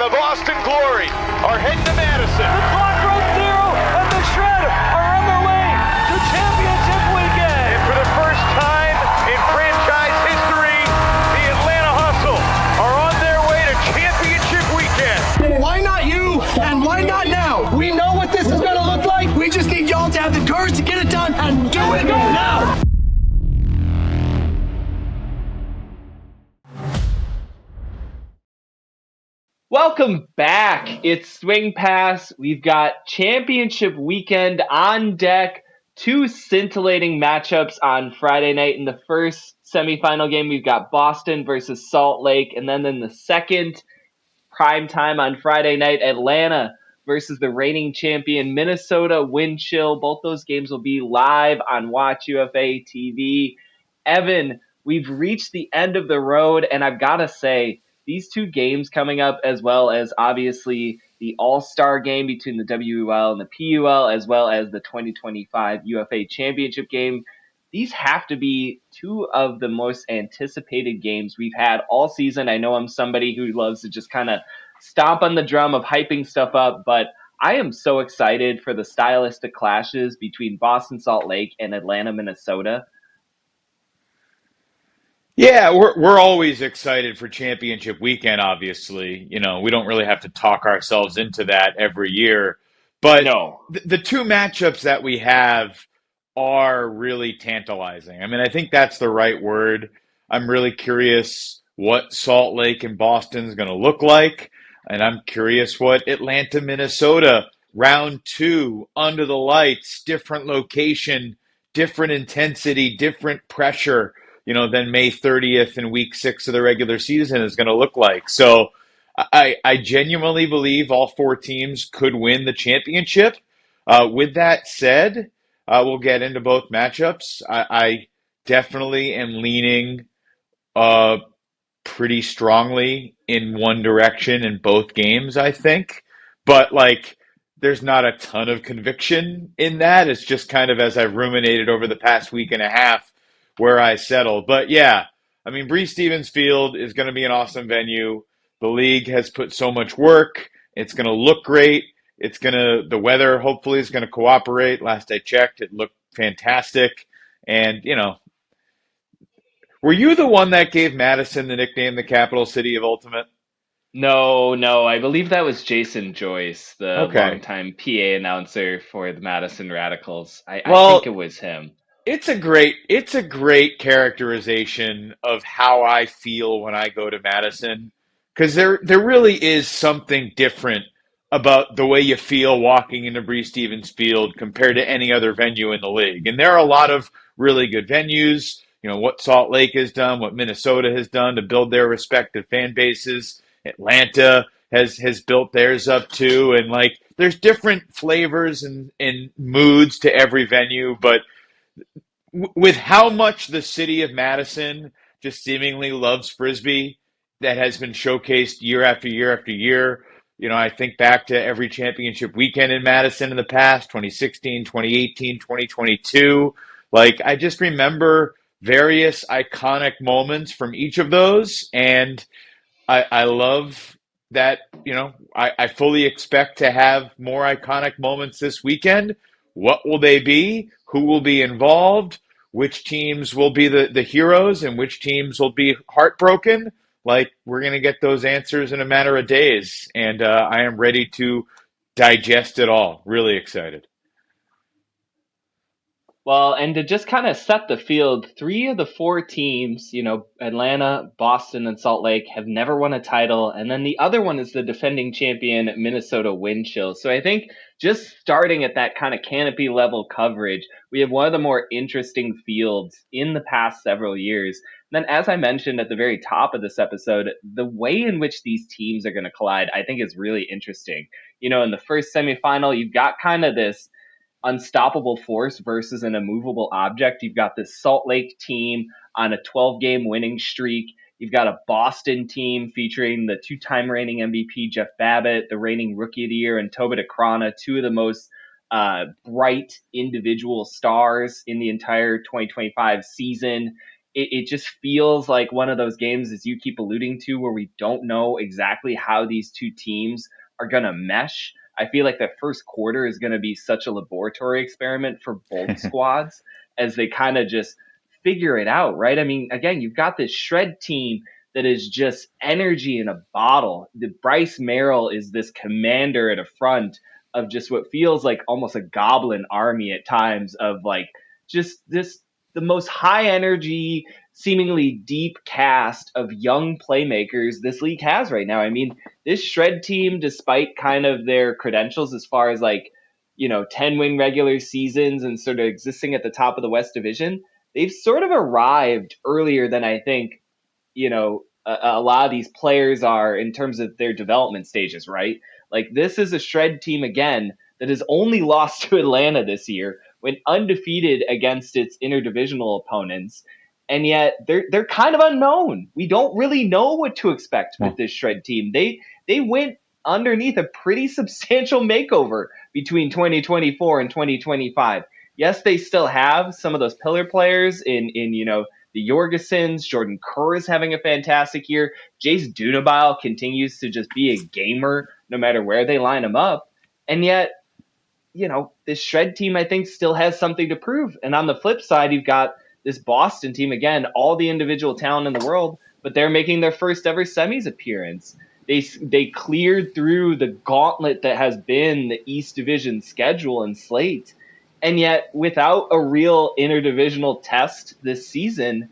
and the Boston Glory are heading to Madison. The clock runs zero, and the Shred are on their way to championship weekend. And for the first time in franchise history, the Atlanta Hustle are on their way to championship weekend. Why not you, and why not now? We know what this is going to look like. We just need y'all to have the courage to get it done and do it now. Welcome back. It's Swing Pass. We've got championship weekend on deck. Two scintillating matchups on Friday night. In the first semifinal game, we've got Boston versus Salt Lake. And then in the second prime time on Friday night, Atlanta versus the reigning champion Minnesota Wind Chill. Both those games will be live on Watch UFA TV. Evan, we've reached the end of the road, and I've got to say, these two games coming up, as well as obviously the All-Star game between the WUL and the PUL, as well as the 2025 UFA Championship game, these have to be two of the most anticipated games we've had all season. I know I'm somebody who loves to just kind of stomp on the drum of hyping stuff up, but I am so excited for the stylistic clashes between Boston Salt Lake and Atlanta, Minnesota. Yeah, we're always excited for championship weekend, obviously. You know, we don't really have to talk ourselves into that every year. But No. the two matchups that we have are really tantalizing. I mean, I think that's the right word. I'm really curious what Salt Lake and Boston is going to look like. And I'm curious what Atlanta, Minnesota, round two, under the lights, different location, different intensity, different pressure, than May 30th and week 6 of the regular season is going to look like. So I genuinely believe all four teams could win the championship. With that said, we'll get into both matchups. I definitely am leaning pretty strongly in one direction in both games, I think. But, there's not a ton of conviction in that. It's just kind of as I've ruminated over the past week and a half where I settle. But yeah, I mean, Breese Stevens Field is going to be an awesome venue. The league has put so much work. It's going to look great. The weather hopefully is going to cooperate. Last I checked, it looked fantastic. And, were you the one that gave Madison the nickname the capital city of Ultimate? No, I believe that was Jason Joyce, the Okay. longtime PA announcer for the Madison Radicals. I Well, think it was him. It's a great characterization of how I feel when I go to Madison, because there really is something different about the way you feel walking into Breese Stevens Field compared to any other venue in the league. And there are a lot of really good venues, what Salt Lake has done, what Minnesota has done to build their respective fan bases. Atlanta has built theirs up too, and there's different flavors and moods to every venue, but with how much the city of Madison just seemingly loves Frisbee, that has been showcased year after year after year. I think back to every championship weekend in Madison in the past, 2016, 2018, 2022. I just remember various iconic moments from each of those. And I love that, I fully expect to have more iconic moments this weekend. What will they be? Who will be involved? Which teams will be the heroes and which teams will be heartbroken? We're going to get those answers in a matter of days. And I am ready to digest it all. Really excited. Well, and to just kind of set the field, 3 of the 4 teams, Atlanta, Boston, and Salt Lake have never won a title. And then the other one is the defending champion, Minnesota Wind Chill. So I think just starting at that kind of canopy level coverage, we have one of the more interesting fields in the past several years. And then, as I mentioned at the very top of this episode, the way in which these teams are going to collide, I think is really interesting. In the first semifinal, you've got kind of this unstoppable force versus an immovable object. You've got this Salt Lake team on a 12-game winning streak. You've got a Boston team featuring the 2-time reigning MVP Jeff Babbitt, the reigning Rookie of the Year, and Toba DeCrana, 2 of the most bright individual stars in the entire 2025 season. it just feels like one of those games, as you keep alluding to, where we don't know exactly how these two teams are going to mesh. I feel like the first quarter is going to be such a laboratory experiment for both squads as they kind of just figure it out, right? I mean, again, you've got this shred team that is just energy in a bottle. The Bryce Merrill is this commander at a front of just what feels like almost a goblin army at times of like just this the most high energy, seemingly deep cast of young playmakers this league has right now. I mean, this shred team, despite kind of their credentials as far as like, 10-win regular seasons and sort of existing at the top of the West Division, they've sort of arrived earlier than I think, a lot of these players are in terms of their development stages, right? Like this is a shred team again that has only lost to Atlanta this year, went undefeated against its interdivisional opponents, and yet they're kind of unknown. We don't really know what to expect with this shred team. They went underneath a pretty substantial makeover between 2024 and 2025. Yes, they still have some of those pillar players in the Jorgesens. Jordan Kerr is having a fantastic year. Jace Dunabile continues to just be a gamer no matter where they line him up. And yet, this shred team, I think, still has something to prove. And on the flip side, you've got this Boston team, again, all the individual talent in the world, but they're making their first ever semis appearance. They cleared through the gauntlet that has been the East Division schedule and slate. And yet, without a real interdivisional test this season,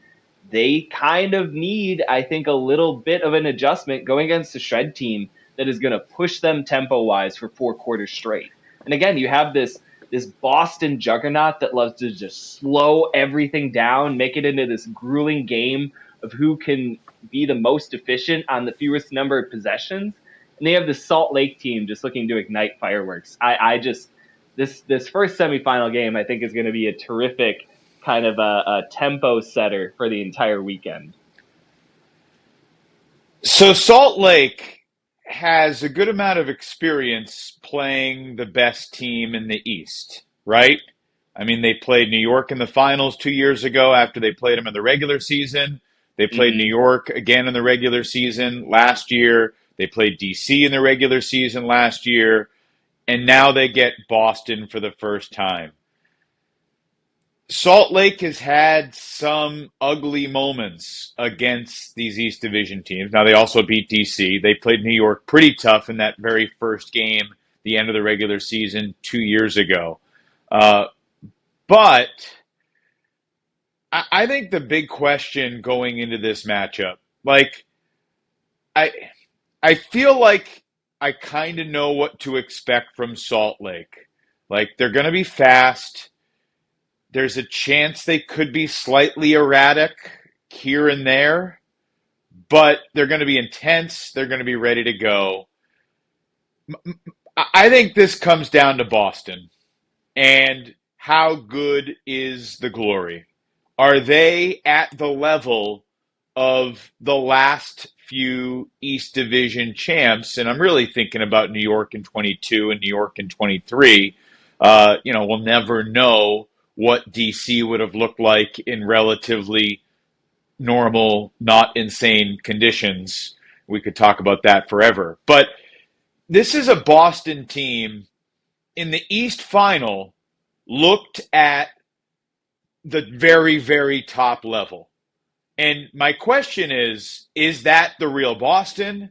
they kind of need, I think, a little bit of an adjustment going against the shred team that is going to push them tempo-wise for 4 quarters straight. And again, you have this Boston juggernaut that loves to just slow everything down, make it into this grueling game of who can be the most efficient on the fewest number of possessions. And they have the Salt Lake team just looking to ignite fireworks. This first semifinal game, I think, is going to be a terrific kind of a tempo setter for the entire weekend. So Salt Lake has a good amount of experience playing the best team in the East, right? I mean, they played New York in the finals 2 years ago after they played them in the regular season. They played New York again in the regular season last year. They played DC in the regular season last year. And now they get Boston for the first time. Salt Lake has had some ugly moments against these East Division teams. Now, they also beat DC. They played New York pretty tough in that very first game, the end of the regular season 2 years ago. But I think the big question going into this matchup, I feel like I kind of know what to expect from Salt Lake. Like, they're going to be fast. There's a chance they could be slightly erratic here and there, but they're going to be intense. They're going to be ready to go. I think this comes down to Boston and how good is the Glory? Are they at the level of the last few East Division champs? And I'm really thinking about New York in 22 and New York in 23. We'll never know what DC would have looked like in relatively normal, not insane conditions. We could talk about that forever. But this is a Boston team in the East Final looked at the very, very top level. And my question is that the real Boston,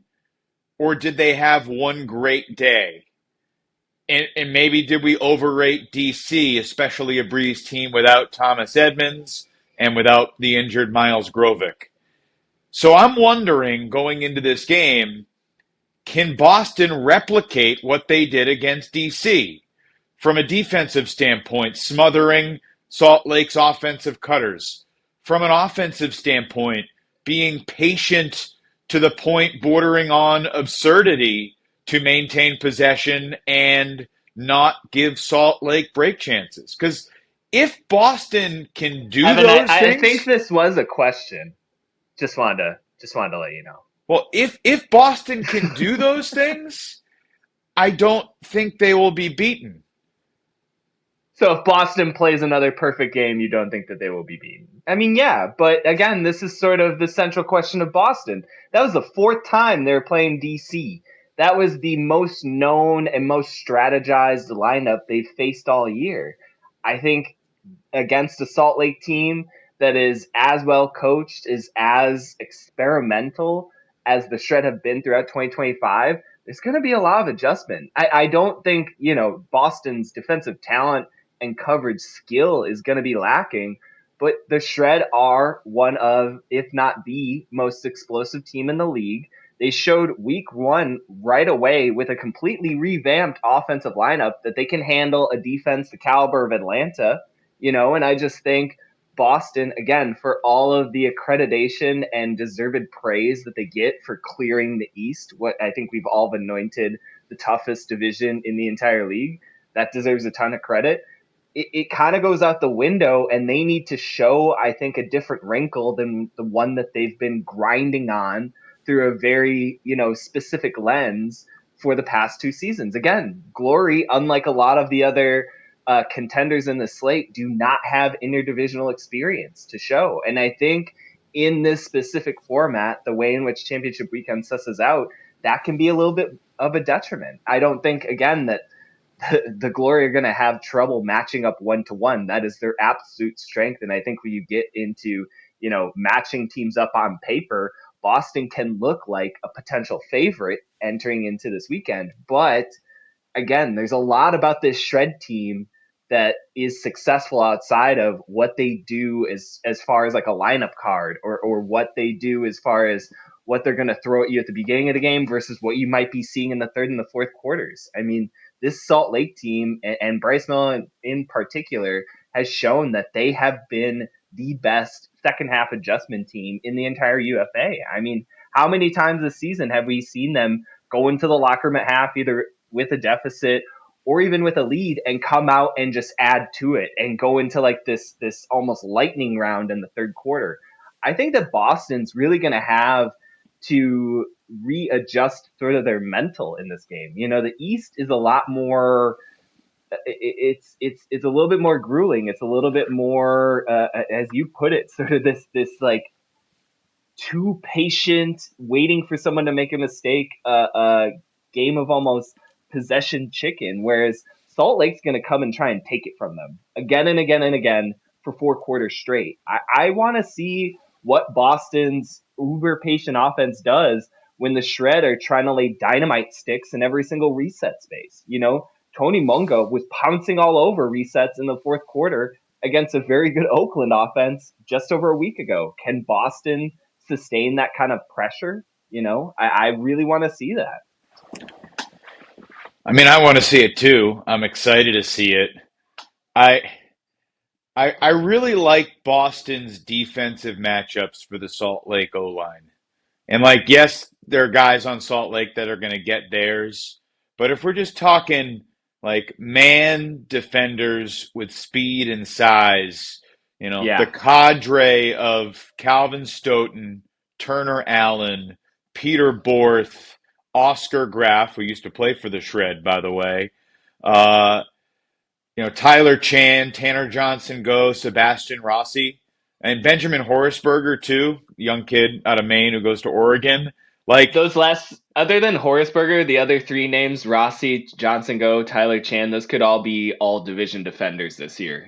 or did they have one great day? And maybe did we overrate DC, especially a Breeze team without Thomas Edmonds and without the injured Miles Grovic? So I'm wondering, going into this game, can Boston replicate what they did against DC? From a defensive standpoint, smothering Salt Lake's offensive cutters. From an offensive standpoint, being patient to the point bordering on absurdity to maintain possession and not give Salt Lake break chances. Because if Boston can do Evan, those things, I think this was a question. Just wanted to let you know. Well, if Boston can do those things, I don't think they will be beaten. So if Boston plays another perfect game, you don't think that they will be beaten? I mean, yeah, but again, this is sort of the central question of Boston. That was the fourth time they were playing DC. That was the most known and most strategized lineup they've faced all year. I think against a Salt Lake team that is as well coached, is as experimental as the Shred have been throughout 2025, there's going to be a lot of adjustment. I don't think, Boston's defensive talent and coverage skill is going to be lacking, but the Shred are one of, if not the most explosive team in the league. They showed week one right away with a completely revamped offensive lineup that they can handle a defense the caliber of Atlanta, and I just think Boston, again, for all of the accreditation and deserved praise that they get for clearing the East, what I think we've all anointed the toughest division in the entire league, that deserves a ton of credit. It kind of goes out the window, and they need to show, I think, a different wrinkle than the one that they've been grinding on through a very, specific lens for the past two seasons. Again, Glory, unlike a lot of the other contenders in the slate, do not have interdivisional experience to show. And I think in this specific format, the way in which championship weekend susses out, that can be a little bit of a detriment. I don't think, again, that the Glory are going to have trouble matching up one-to-one. That is their absolute strength. And I think when you get into, matching teams up on paper, Boston can look like a potential favorite entering into this weekend. But again, there's a lot about this Shred team that is successful outside of what they do as far as like a lineup card or what they do as far as what they're going to throw at you at the beginning of the game versus what you might be seeing in the third and the fourth quarters. I mean, this Salt Lake team and Bryce Miller in particular has shown that they have been the best second half adjustment team in the entire UFA. I mean, how many times this season have we seen them go into the locker room at half either with a deficit or even with a lead and come out and just add to it and go into like this almost lightning round in the third quarter? I think that Boston's really going to have to readjust sort of their mental in this game. The East is a lot more, it's a little bit more grueling. It's a little bit more, as you put it, sort of this like too patient, waiting for someone to make a mistake, game of almost possession chicken, whereas Salt Lake's going to come and try and take it from them again and again and again for 4 quarters straight. I want to see what Boston's uber patient offense does when the Shred are trying to lay dynamite sticks in every single reset space. Tony Mungo was pouncing all over resets in the fourth quarter against a very good Oakland offense just over a week ago. Can Boston sustain that kind of pressure? I really want to see that. I mean, I want to see it too. I'm excited to see it. I really like Boston's defensive matchups for the Salt Lake O-line. And yes, there are guys on Salt Lake that are going to get theirs. But if we're just talking man defenders with speed and size, the cadre of Calvin Stoughton, Turner Allen, Peter Borth, Oscar Graf, who used to play for the Shred, by the way, Tyler Chan, Tanner Johnson-Go, Sebastian Rossi, and Benjamin Horaceberger, too, young kid out of Maine who goes to Oregon. Those last, other than Horaceberger, the other three names, Rossi, Johnson-Go, Tyler Chan, those could all be all-division defenders this year,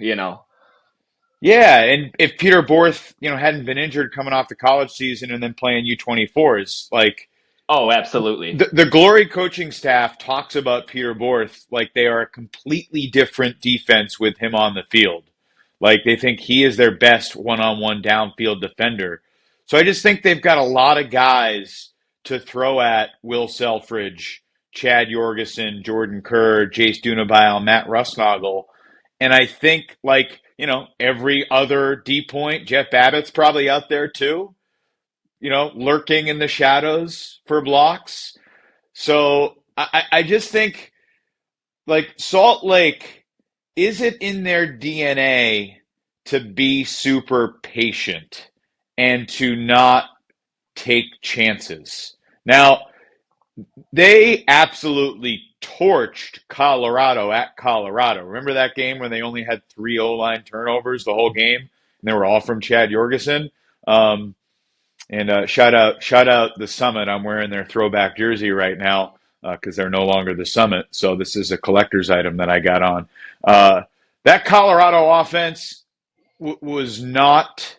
Yeah, and if Peter Borth, hadn't been injured coming off the college season and then playing U24s, oh, absolutely. The Glory coaching staff talks about Peter Borth like they are a completely different defense with him on the field. They think he is their best one-on-one downfield defender. So I just think they've got a lot of guys to throw at Will Selfridge, Chad Jorgensen, Jordan Kerr, Jace Dunabile, Matt Rusnagel. And I think, every other D point, Jeff Babbitt's probably out there too, lurking in the shadows for blocks. So I just think, Salt Lake, is it in their DNA to be super patient and to not take chances? Now, they absolutely torched Colorado at Colorado. Remember that game when they only had 3 O-line turnovers the whole game, and they were all from Chad Jorgensen? And shout out the Summit. I'm wearing their throwback jersey right now because they're no longer the Summit. So this is a collector's item that I got on. That Colorado offense was not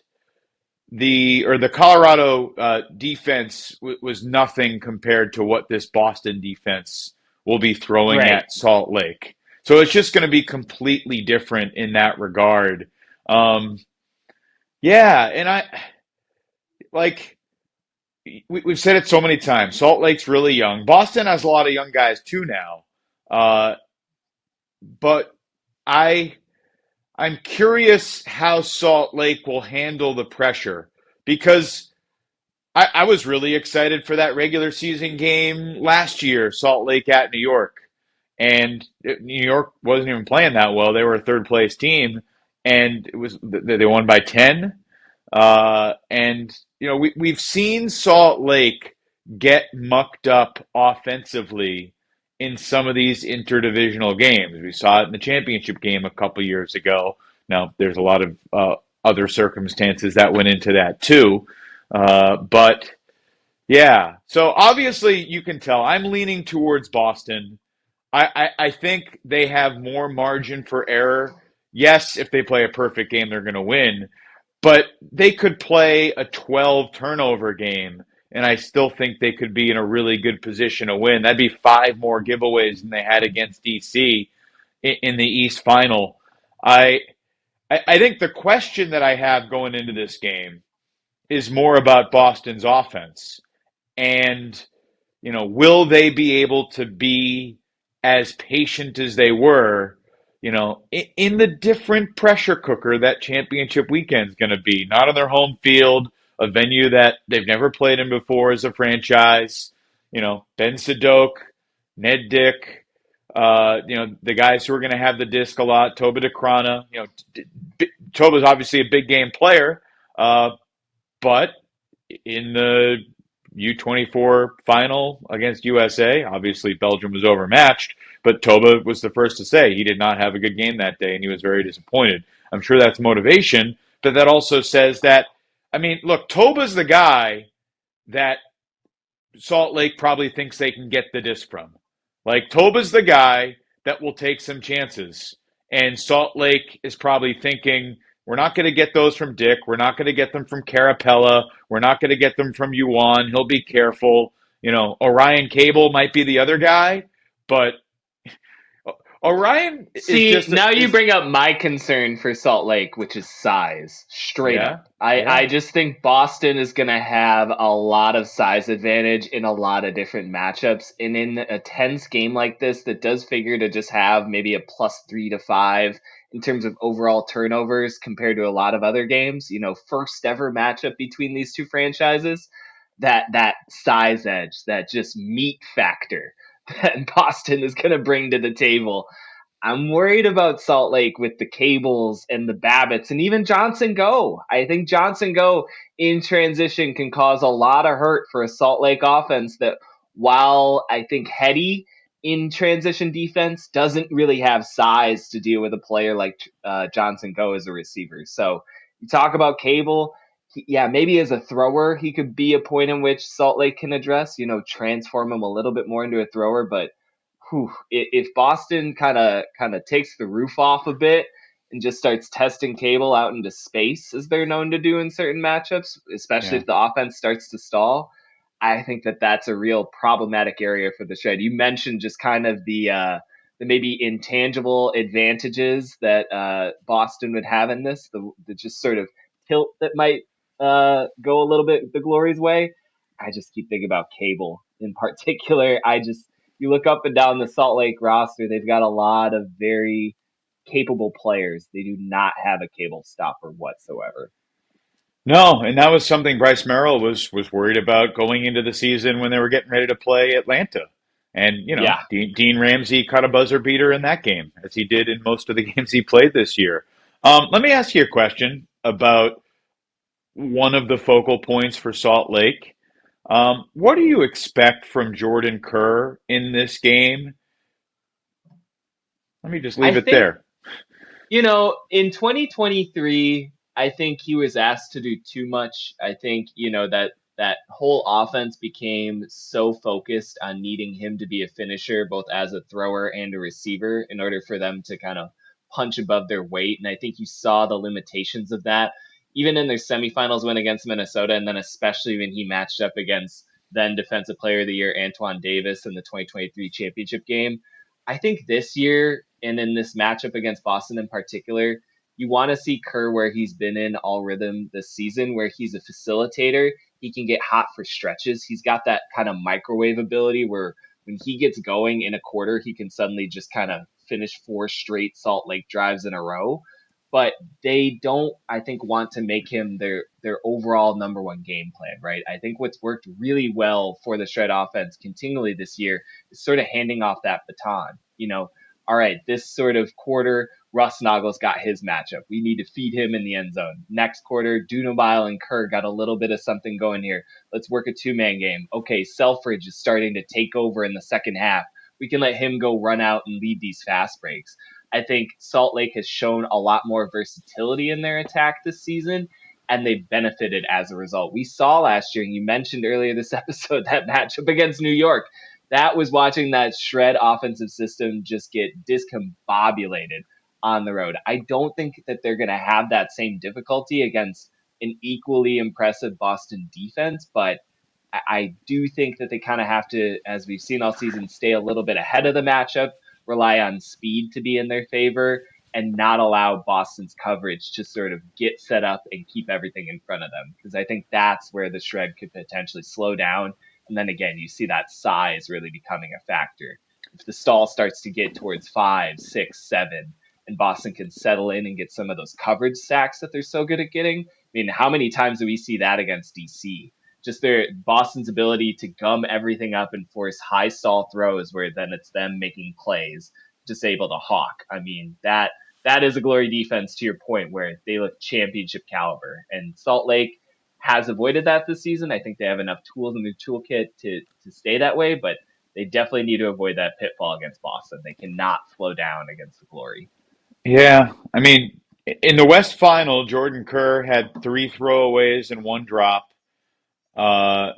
the Colorado defense was nothing compared to what this Boston defense will be throwing at Salt Lake. So it's just going to be completely different in that regard. Yeah, and we've said it so many times. Salt Lake's really young. Boston has a lot of young guys too now. But I'm curious how Salt Lake will handle the pressure because I was really excited for that regular season game last year, Salt Lake at New York. And New York wasn't even playing that well. They were a third place team, and they won by 10. And we've seen Salt Lake get mucked up offensively in some of these interdivisional games. We saw it in the championship game a couple years ago. Now, there's a lot of other circumstances that went into that too. But yeah, so obviously you can tell I'm leaning towards Boston. I think they have more margin for error. Yes, if they play a perfect game, they're going to win. But they could play a 12 turnover game, and I still think they could be in a really good position to win. That'd be 5 more giveaways than they had against DC in the East Final. I think the question that I have going into this game is more about Boston's offense. And, will they be able to be as patient as they were, in the different pressure cooker that championship weekend is going to be? Not on their home field, a venue that they've never played in before as a franchise. Ben Sadok, Ned Dick, the guys who are going to have the disc a lot, Toba DeCrana. Toba's obviously a big game player, but in the U24 final against USA, obviously Belgium was overmatched, but Toba was the first to say he did not have a good game that day, and he was very disappointed. I'm sure that's motivation, but that also says that, look, Toba's the guy that Salt Lake probably thinks they can get the disc from. Toba's the guy that will take some chances, and Salt Lake is probably thinking, we're not going to get those from Dick. We're not going to get them from Carapella. We're not going to get them from Yuan. He'll be careful. Orion Cable might be the other guy, but Orion you bring up my concern for Salt Lake, which is size, straight up. I just think Boston is going to have a lot of size advantage in a lot of different matchups. And in a tense game like this, that does figure to just have maybe a +3 to 5 in terms of overall turnovers compared to a lot of other games. First ever matchup between these two franchises, that size edge, that just meat factor that Boston is going to bring to the table. I'm worried about Salt Lake with the Cables and the Babbitts and even Johnson Go. I think Johnson Go in transition can cause a lot of hurt for a Salt Lake offense that, while I think heady in transition defense, doesn't really have size to deal with a player like Johnson Go as a receiver. So you talk about Cable. Maybe as a thrower, he could be a point in which Salt Lake can address, transform him a little bit more into a thrower. But if Boston kind of takes the roof off a bit and just starts testing Cable out into space, as they're known to do in certain matchups, especially if the offense starts to stall, I think that's a real problematic area for the Shred. You mentioned just kind of the maybe intangible advantages that Boston would have in this, the just sort of tilt that might go a little bit the Glory's way. I just keep thinking about Cable in particular. You look up and down the Salt Lake roster, they've got a lot of very capable players. They do not have a Cable stopper whatsoever. No, and that was something Bryce Merrill was worried about going into the season when they were getting ready to play Atlanta. And, Dean Ramsey caught a buzzer beater in that game, as he did in most of the games he played this year. Let me ask you a question about one of the focal points for Salt Lake. What do you expect from Jordan Kerr in this game? Let me just I leave it think, there. in 2023, I think he was asked to do too much. I think, that whole offense became so focused on needing him to be a finisher, both as a thrower and a receiver, in order for them to kind of punch above their weight. And I think you saw the limitations of that, even in their semifinals win against Minnesota, and then especially when he matched up against then Defensive Player of the Year Antoine Davis in the 2023 championship game. I think this year, and in this matchup against Boston in particular, you want to see Kerr where he's been in all rhythm this season, where he's a facilitator. He can get hot for stretches. He's got that kind of microwave ability where when he gets going in a quarter, he can suddenly just kind of finish 4 straight Salt Lake drives in a row. But they don't, I think, want to make him their overall number one game plan, right? I think what's worked really well for the Shred offense continually this year is sort of handing off that baton. All right, this sort of quarter, Russ Nagel's got his matchup. We need to feed him in the end zone. Next quarter, Dunobile and Kerr got a little bit of something going here. Let's work a 2-man game. Okay, Selfridge is starting to take over in the second half. We can let him go run out and lead these fast breaks. I think Salt Lake has shown a lot more versatility in their attack this season, and they've benefited as a result. We saw last year, and you mentioned earlier this episode, that matchup against New York. That was watching that Shred offensive system just get discombobulated on the road. I don't think that they're going to have that same difficulty against an equally impressive Boston defense, but I do think that they kind of have to, as we've seen all season, stay a little bit ahead of the matchup, rely on speed to be in their favor, and not allow Boston's coverage to sort of get set up and keep everything in front of them. Because I think that's where the Shred could potentially slow down. And then again, you see that size really becoming a factor. If the stall starts to get towards 5, 6, 7, and Boston can settle in and get some of those coverage sacks that they're so good at getting. I mean, how many times do we see that against DC? Just Boston's ability to gum everything up and force high stall throws where then it's them making plays, just able to hawk. I mean, that is a glory defense, to your point, where they look championship caliber. And Salt Lake has avoided that this season. I think they have enough tools in their toolkit to stay that way, but they definitely need to avoid that pitfall against Boston. They cannot slow down against the Glory. Yeah, I mean, in the West Final, Jordan Kerr had 3 throwaways and 1 drop. Uh,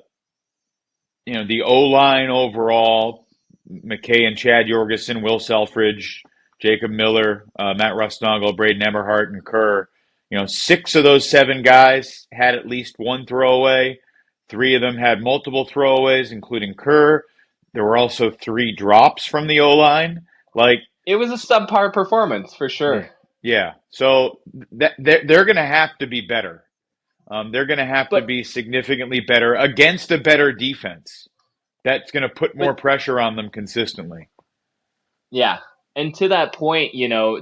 the O-line overall, McKay and Chad Jorgensen, Will Selfridge, Jacob Miller, Matt Rustnagel, Braden Eberhardt, and Kerr. 6 of those 7 guys had at least 1 throwaway. 3 of them had multiple throwaways, including Kerr. There were also 3 drops from the O-line. It was a subpar performance for sure. Yeah. So they're going to have to be better. They're going to have to be significantly better against a better defense. That's going to put more pressure on them consistently. Yeah. And to that point,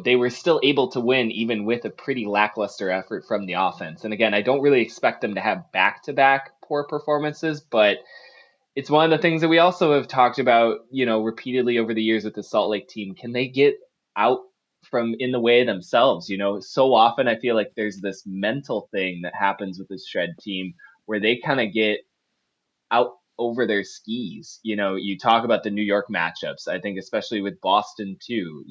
they were still able to win even with a pretty lackluster effort from the offense. And again, I don't really expect them to have back-to-back poor performances, but it's one of the things that we also have talked about, repeatedly over the years with the Salt Lake team. Can they get out from in the way themselves? So often I feel like there's this mental thing that happens with this Shred team where they kind of get out over their skis. You talk about the New York matchups. I think especially with Boston too,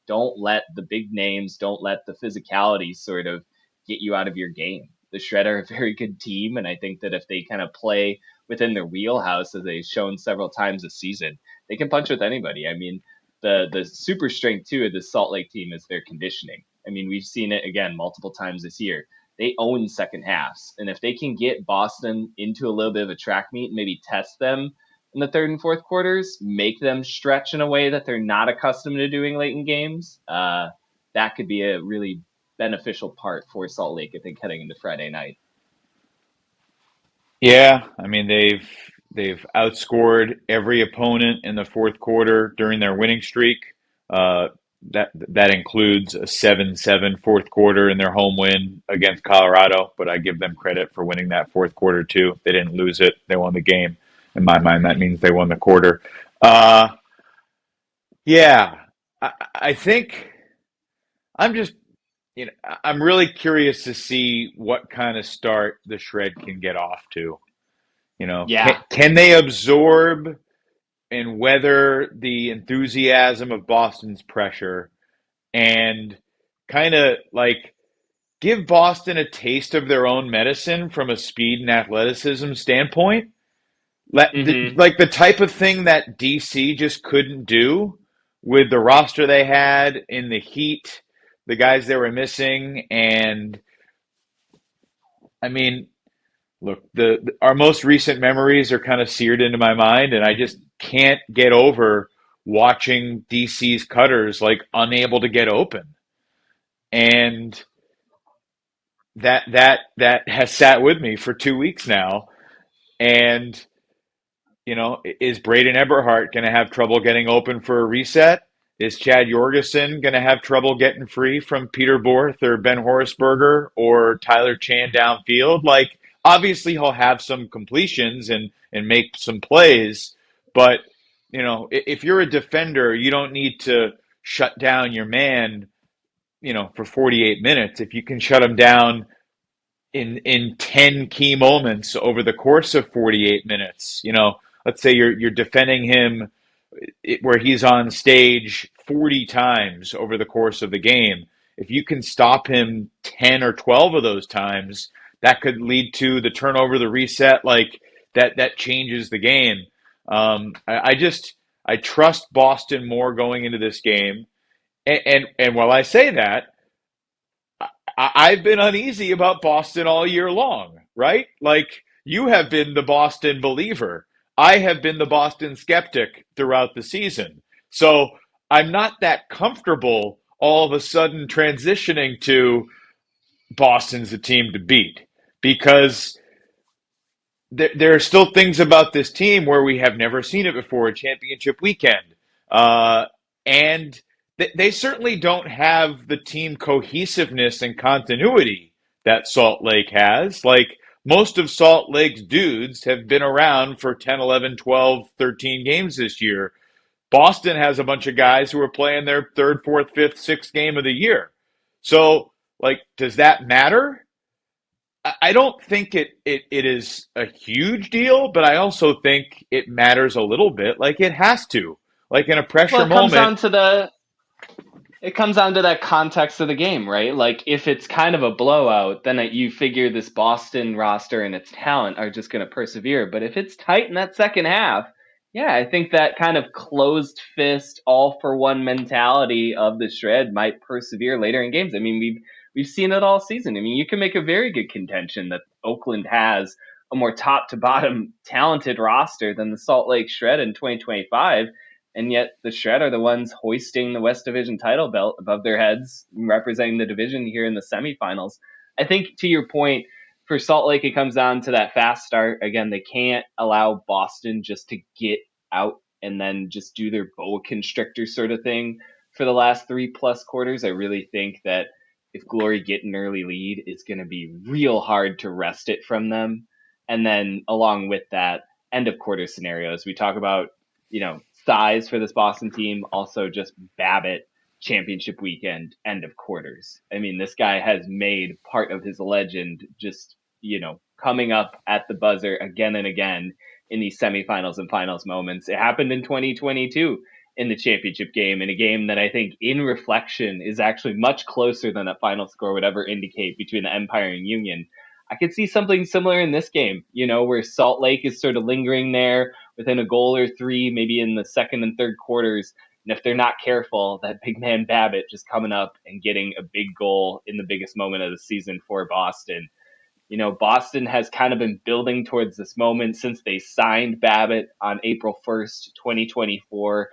don't let the big names, don't let the physicality sort of get you out of your game. The Shred are a very good team, and I think that if they kind of play within their wheelhouse, as they've shown several times this season, they can punch with anybody. I mean, the super strength too of the Salt Lake team is their conditioning. I mean, we've seen it again multiple times this year. They own second halves, and if they can get Boston into a little bit of a track meet, maybe test them in the third and fourth quarters, make them stretch in a way that they're not accustomed to doing late in games, that could be a really beneficial part for Salt Lake, I think, heading into Friday night. Yeah, I mean they've outscored every opponent in the fourth quarter during their winning streak. That includes a 7-7 fourth quarter in their home win against Colorado, but I give them credit for winning that fourth quarter too. They didn't lose it; they won the game. In my mind, that means they won the quarter. Yeah, I think I'm really curious to see what kind of start the Shred can get off to. Yeah. Can they absorb and weather the enthusiasm of Boston's pressure and kind of like give Boston a taste of their own medicine from a speed and athleticism standpoint. Mm-hmm. Like the type of thing that DC just couldn't do with the roster they had in the Heat, the guys they were missing, and I mean, look, our most recent memories are kind of seared into my mind, and I just can't get over watching DC's cutters like unable to get open, and that has sat with me for 2 weeks now, and is Braden Eberhardt going to have trouble getting open for a reset? Is Chad Jorgensen going to have trouble getting free from Peter Borth or Ben Horisberger or Tyler Chan downfield? Like, obviously, he'll have some completions and make some plays, but if you're a defender, you don't need to shut down your man, for 48 minutes. If you can shut him down in 10 key moments over the course of 48 minutes, let's say you're defending him where he's on stage 40 times over the course of the game. If you can stop him 10 or 12 of those times, that could lead to the turnover, the reset, like that changes the game. I trust Boston more going into this game. And while I say that, I've been uneasy about Boston all year long, right? Like, you have been the Boston believer. I have been the Boston skeptic throughout the season. So I'm not that comfortable all of a sudden transitioning to Boston's a team to beat, because there are still things about this team where we have never seen it before, a championship weekend. And they certainly don't have the team cohesiveness and continuity that Salt Lake has. Like, most of Salt Lake's dudes have been around for 10, 11, 12, 13 games this year. Boston has a bunch of guys who are playing their third, fourth, fifth, sixth game of the year. So, like, does that matter? I don't think it is a huge deal, but I also think it matters a little bit. Like, it has to. Like, in a Well, pressure it comes moment, down to that context of the game, right? Like, if it's kind of a blowout, then you figure this Boston roster and its talent are just going to persevere. But if it's tight in that second half, yeah, I think that kind of closed fist, all for one mentality of the Shred might persevere later in games. I mean, we've seen it all season. I mean, you can make a very good contention that Oakland has a more top to bottom talented roster than the Salt Lake Shred in 2025. And yet the Shred are the ones hoisting the West Division title belt above their heads, representing the division here in the semifinals. I think, to your point, for Salt Lake, it comes down to that fast start. Again, they can't allow Boston just to get out and then just do their boa constrictor sort of thing for the last 3+ quarters. I really think that if Glory get an early lead, it's going to be real hard to wrest it from them. And then along with that, end of quarter scenarios, we talk about, size for this Boston team, also just Babbitt championship weekend, end of quarters. I mean, this guy has made part of his legend just, coming up at the buzzer again and again in these semifinals and finals moments. It happened in 2022 in the championship game, in a game that I think in reflection is actually much closer than that final score would ever indicate between the Empire and Union. I could see something similar in this game, where Salt Lake is sort of lingering there within a goal or three, maybe in the second and third quarters. And if they're not careful, that big man Babbitt just coming up and getting a big goal in the biggest moment of the season for Boston. Boston has kind of been building towards this moment since they signed Babbitt on April 1st, 2024.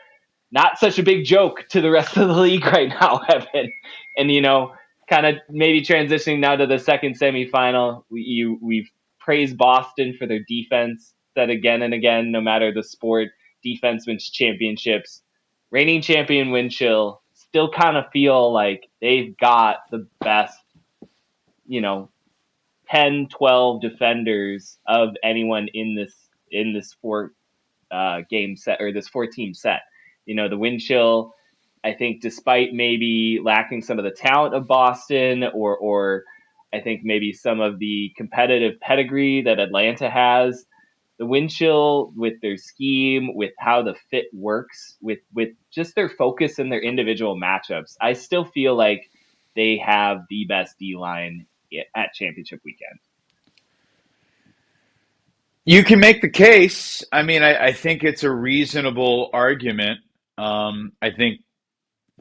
Not such a big joke to the rest of the league right now, Evan. And, kind of maybe transitioning now to the second semifinal, we've praised Boston for their defense, said again and again, no matter the sport, defense wins championships. Reigning champion Winchell still kind of feel like they've got the best, 10, 12 defenders of anyone in this four game set, or this 4-team set. The Winchell, I think, despite maybe lacking some of the talent of Boston, or I think maybe some of the competitive pedigree that Atlanta has, the wind chill with their scheme, with how the fit works, with just their focus and their individual matchups, I still feel like they have the best D-line at championship weekend. You can make the case. I mean, I think it's a reasonable argument. I think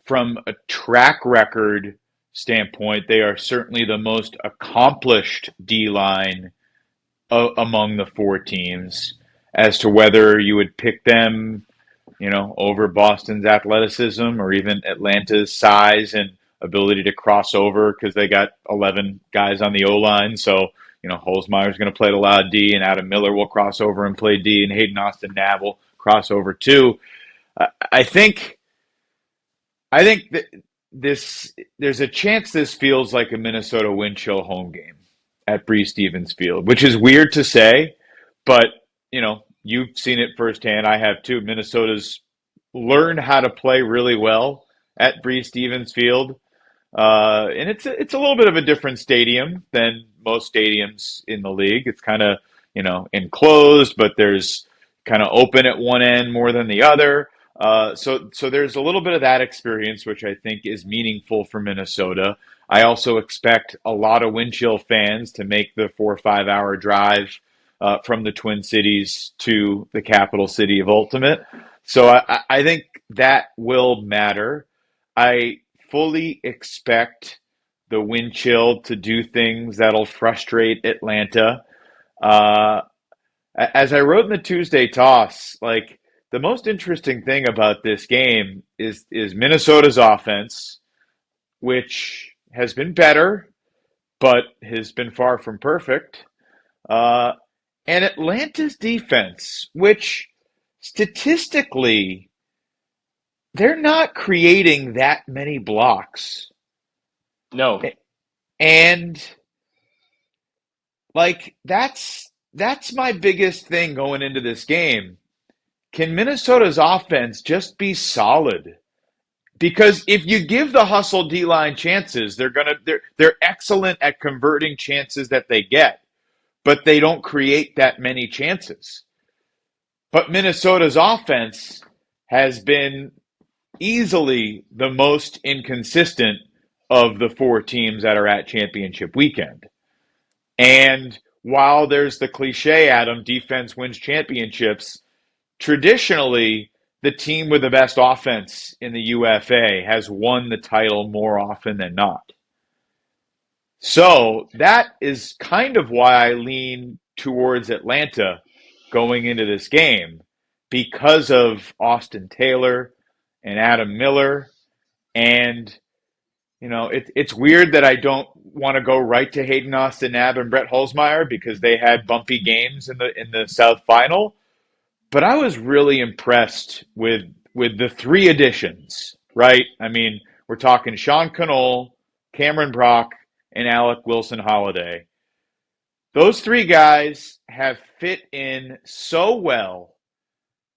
from a track record standpoint, they are certainly the most accomplished D line among the four teams. As to whether you would pick them, over Boston's athleticism or even Atlanta's size and ability to cross over because they got 11 guys on the O line. So, Holzmeyer's going to play a lot of D, and Adam Miller will cross over and play D, and Hayden Austin Nab will cross over too. I think that there's a chance this feels like a Minnesota wind chill home game at Breese Stevens Field, which is weird to say, but you've seen it firsthand. I have too. Minnesota's learned how to play really well at Breese Stevens Field, and it's a little bit of a different stadium than most stadiums in the league. It's kind of enclosed, but there's kind of open at one end more than the other. So there's a little bit of that experience, which I think is meaningful for Minnesota. I also expect a lot of wind chill fans to make the 4 or 5 hour drive from the Twin Cities to the capital city of Ultimate. So I think that will matter. I fully expect the wind chill to do things that'll frustrate Atlanta. As I wrote in the Tuesday toss, like, the most interesting thing about this game is Minnesota's offense, which has been better, but has been far from perfect. And Atlanta's defense, which statistically, they're not creating that many blocks. No. And like that's my biggest thing going into this game. Can Minnesota's offense just be solid? Because if you give the hustle D-line chances, they're excellent at converting chances that they get, but they don't create that many chances. But Minnesota's offense has been easily the most inconsistent of the four teams that are at championship weekend. And while there's the cliche, Adam, defense wins championships, traditionally, the team with the best offense in the UFA has won the title more often than not. So that is kind of why I lean towards Atlanta going into this game, because of Austin Taylor and Adam Miller. And, it's weird that I don't want to go right to Hayden Austin Nab and Brett Holzmeyer because they had bumpy games in the South Final. But I was really impressed with the three additions, right? I mean, we're talking Sean Cannell, Cameron Brock, and Alec Wilson-Holiday. Those three guys have fit in so well,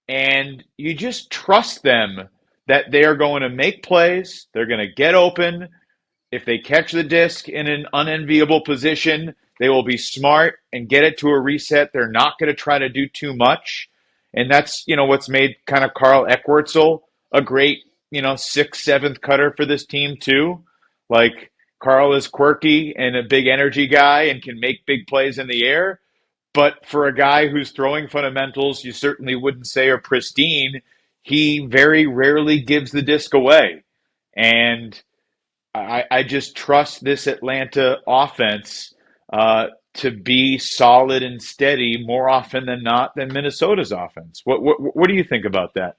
and you just trust them that they are going to make plays, they're going to get open. If they catch the disc in an unenviable position, they will be smart and get it to a reset. They're not going to try to do too much. And that's, what's made kind of Carl Eckwurzel a great, 6th, 7th cutter for this team too. Like, Carl is quirky and a big energy guy and can make big plays in the air. But for a guy whose throwing fundamentals you certainly wouldn't say are pristine, he very rarely gives the disc away. And I just trust this Atlanta offense to be solid and steady more often than not than Minnesota's offense. What do you think about that?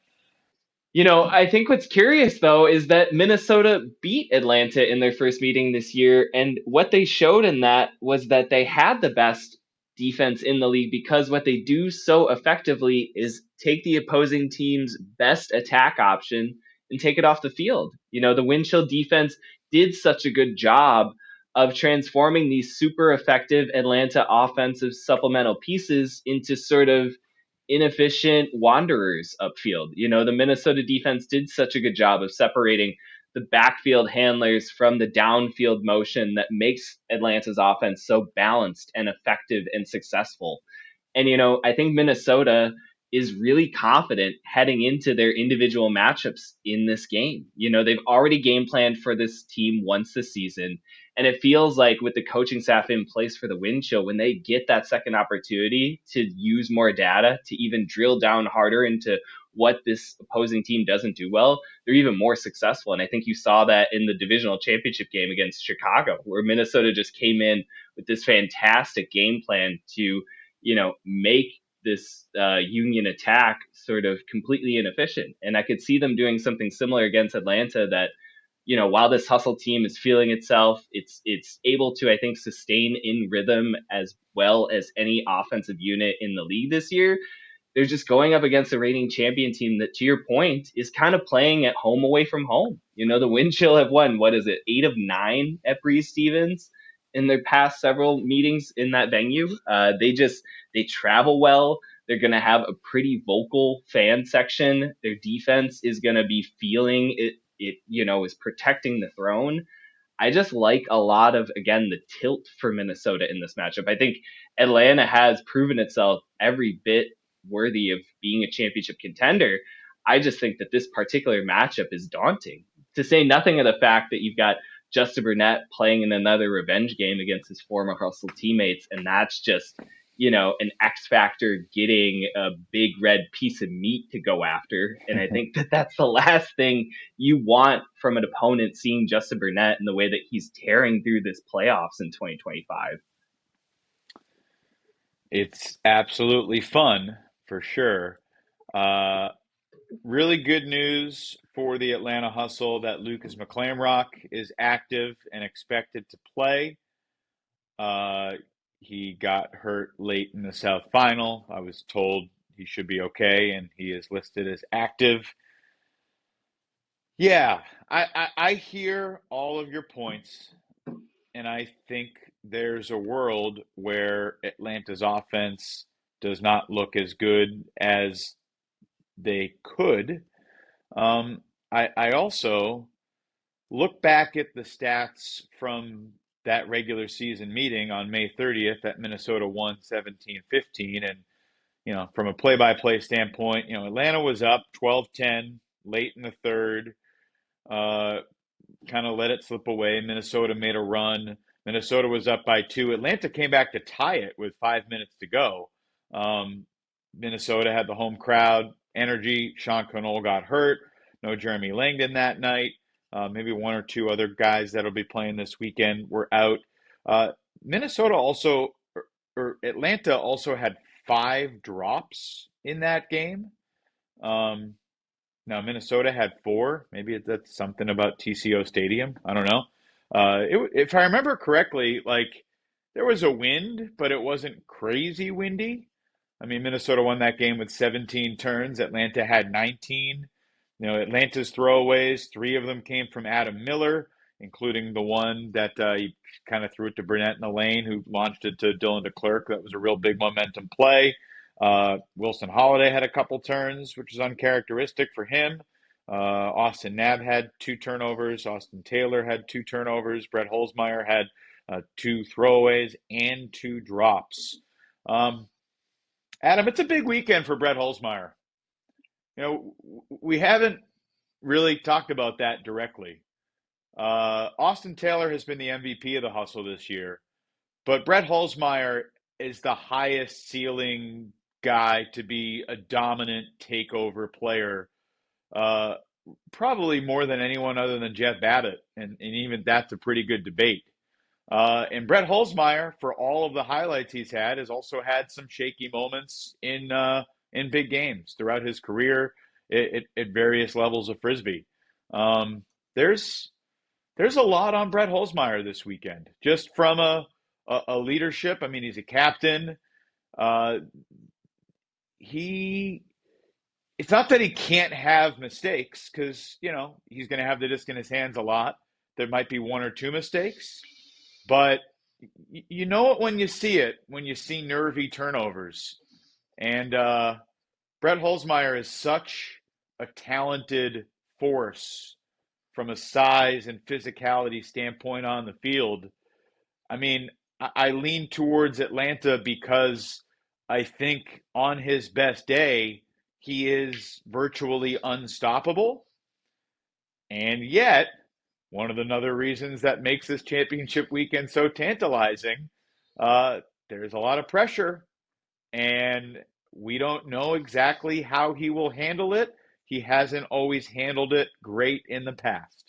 I think what's curious, though, is that Minnesota beat Atlanta in their first meeting this year. And what they showed in that was that they had the best defense in the league because what they do so effectively is take the opposing team's best attack option and take it off the field. The wind chill defense did such a good job of transforming these super effective Atlanta offensive supplemental pieces into sort of inefficient wanderers upfield. The Minnesota defense did such a good job of separating the backfield handlers from the downfield motion that makes Atlanta's offense so balanced and effective and successful. And, I think Minnesota is really confident heading into their individual matchups in this game. They've already game planned for this team once this season. And it feels like with the coaching staff in place for the wind chill, when they get that second opportunity to use more data, to even drill down harder into what this opposing team doesn't do well, they're even more successful. And I think you saw that in the divisional championship game against Chicago, where Minnesota just came in with this fantastic game plan to, make this Union attack sort of completely inefficient. And I could see them doing something similar against Atlanta that, while this hustle team is feeling itself, it's able to, I think, sustain in rhythm as well as any offensive unit in the league this year. They're just going up against a reigning champion team that, to your point, is kind of playing at home away from home. The Wind Chill have won, 8 of 9 at Breeze Stevens in their past several meetings in that venue. They travel well. They're going to have a pretty vocal fan section. Their defense is going to be feeling it, is protecting the throne. I just like a lot of, again, the tilt for Minnesota in this matchup. I think Atlanta has proven itself every bit worthy of being a championship contender. I just think that this particular matchup is daunting, to say nothing of the fact that you've got Justin Burnett playing in another revenge game against his former Hustle teammates. And that's just, an X factor getting a big red piece of meat to go after. And I think that that's the last thing you want from an opponent, seeing Justin Burnett in the way that he's tearing through this playoffs in 2025. It's absolutely fun, for sure. Really good news for the Atlanta Hustle that Lucas McClamrock is active and expected to play. He got hurt late in the South Final. I was told he should be okay, and he is listed as active. Yeah, I hear all of your points, and I think there's a world where Atlanta's offense does not look as good as they could. I also look back at the stats from that regular season meeting on May 30th that Minnesota won 17-15. And, from a play-by-play standpoint, Atlanta was up 12-10 late in the third, kind of let it slip away. Minnesota made a run. Minnesota was up by 2. Atlanta came back to tie it with 5 minutes to go. Minnesota had the home crowd energy. Sean Connell got hurt. No Jeremy Langdon that night. Maybe one or two other guys that'll be playing this weekend were out. Minnesota also, or Atlanta also had 5 drops in that game. Now Minnesota had 4. Maybe that's something about TCO Stadium. I don't know. If I remember correctly, there was a wind, but it wasn't crazy windy. I mean, Minnesota won that game with 17 turns. Atlanta had 19. Atlanta's throwaways, 3 of them came from Adam Miller, including the one that he kind of threw it to Burnett in the lane, who launched it to Dylan DeClerc. That was a real big momentum play. Wilson Holiday had a couple turns, which is uncharacteristic for him. Austin Knabb had 2 turnovers. Austin Taylor had 2 turnovers. Brett Holzmeyer had 2 throwaways and 2 drops. Adam, it's a big weekend for Brett Holzmeyer. We haven't really talked about that directly. Austin Taylor has been the MVP of the Hustle this year, but Brett Holzmeyer is the highest ceiling guy to be a dominant takeover player, probably more than anyone other than Jeff Babbitt, and even that's a pretty good debate. And Brett Holzmeyer, for all of the highlights he's had, has also had some shaky moments in big games throughout his career at various levels of Frisbee. There's a lot on Brett Holzmeyer this weekend, just from a leadership. I mean, he's a captain. It's not that he can't have mistakes, because, he's going to have the disc in his hands a lot. There might be 1 or 2 mistakes, but you know it when you see nervy turnovers. And Brett Holzmeyer is such a talented force from a size and physicality standpoint on the field. I mean, I lean towards Atlanta because I think on his best day, he is virtually unstoppable. And yet, one of the other reasons that makes this championship weekend so tantalizing, uh, there's a lot of pressure, and we don't know exactly how he will handle it. He hasn't always handled it great in the past.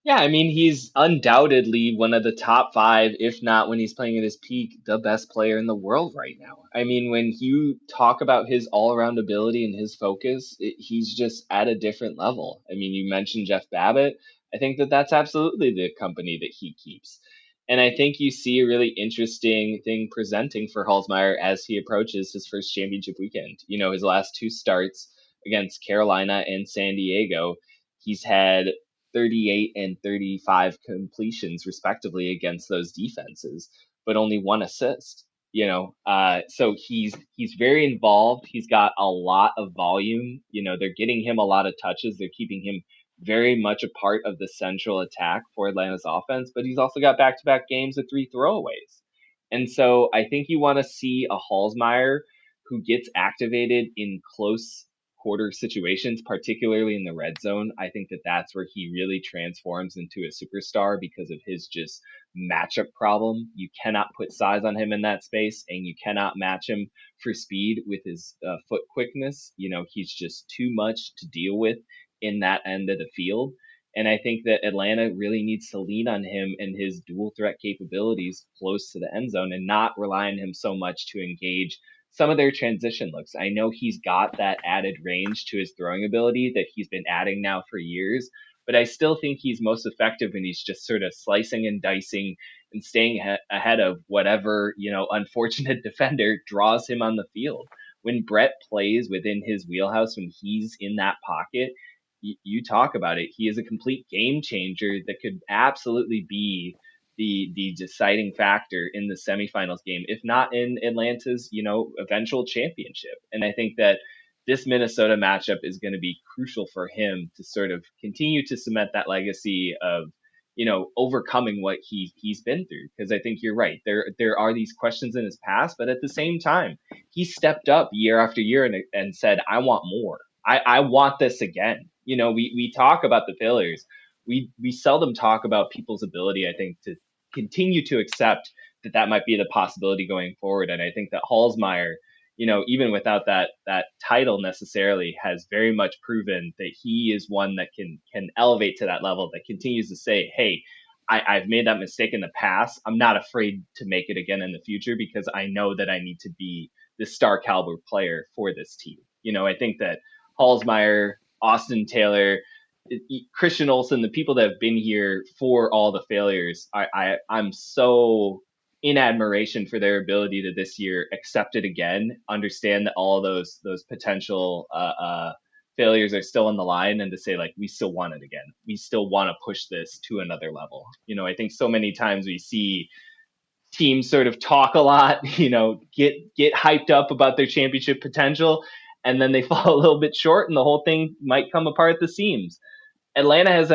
Yeah, I mean, he's undoubtedly one of the top five, if not when he's playing at his peak, the best player in the world right now. I mean, when you talk about his all around ability and his focus, he's just at a different level. I mean, you mentioned Jeff Babbitt. I think that that's absolutely the company that he keeps. And I think you see a really interesting thing presenting for Halsmeyer as he approaches his first championship weekend. You know, his last two starts against Carolina and San Diego, he's had 38 and 35 completions respectively against those defenses, but only one assist. So he's very involved. He's got a lot of volume. You know, they're getting him a lot of touches. They're keeping him very much a part of the central attack for Atlanta's offense, but he's also got back-to-back games of three throwaways. And so I think you want to see a Halsmeyer who gets activated in close quarter situations, particularly in the red zone. I think that that's where he really transforms into a superstar because of his just matchup problem. You cannot put size on him in that space, and you cannot match him for speed with his foot quickness. You know, he's just too much to deal with in that end of the field. And I think that Atlanta really needs to lean on him and his dual threat capabilities close to the end zone and not rely on him so much to engage some of their transition looks. I know he's got that added range to his throwing ability that he's been adding now for years, but I still think he's most effective when he's just sort of slicing and dicing and staying ahead of whatever, unfortunate defender draws him on the field. When Brett plays within his wheelhouse, when he's in that pocket, you talk about it. He is a complete game changer that could absolutely be the deciding factor in the semifinals game, if not in Atlanta's, eventual championship. And I think that this Minnesota matchup is going to be crucial for him to sort of continue to cement that legacy of, overcoming what he's been through. Because I think you're right. There are these questions in his past, but at the same time, he stepped up year after year and said, I want more. I want this again. We talk about the failures. We seldom talk about people's ability, I think, to continue to accept that might be the possibility going forward. And I think that Halsmeyer, even without that title necessarily, has very much proven that he is one that can elevate to that level, that continues to say, hey, I've made that mistake in the past. I'm not afraid to make it again in the future because I know that I need to be the star caliber player for this team. I think that Halsmeyer, Austin Taylor, Christian Olsen, the people that have been here for all the failures, I'm so in admiration for their ability to this year accept it again, understand that all those potential failures are still on the line, and to say, like, we still want it again. We still want to push this to another level. I think so many times we see teams sort of talk a lot, get hyped up about their championship potential, and then they fall a little bit short, and the whole thing might come apart at the seams. Atlanta has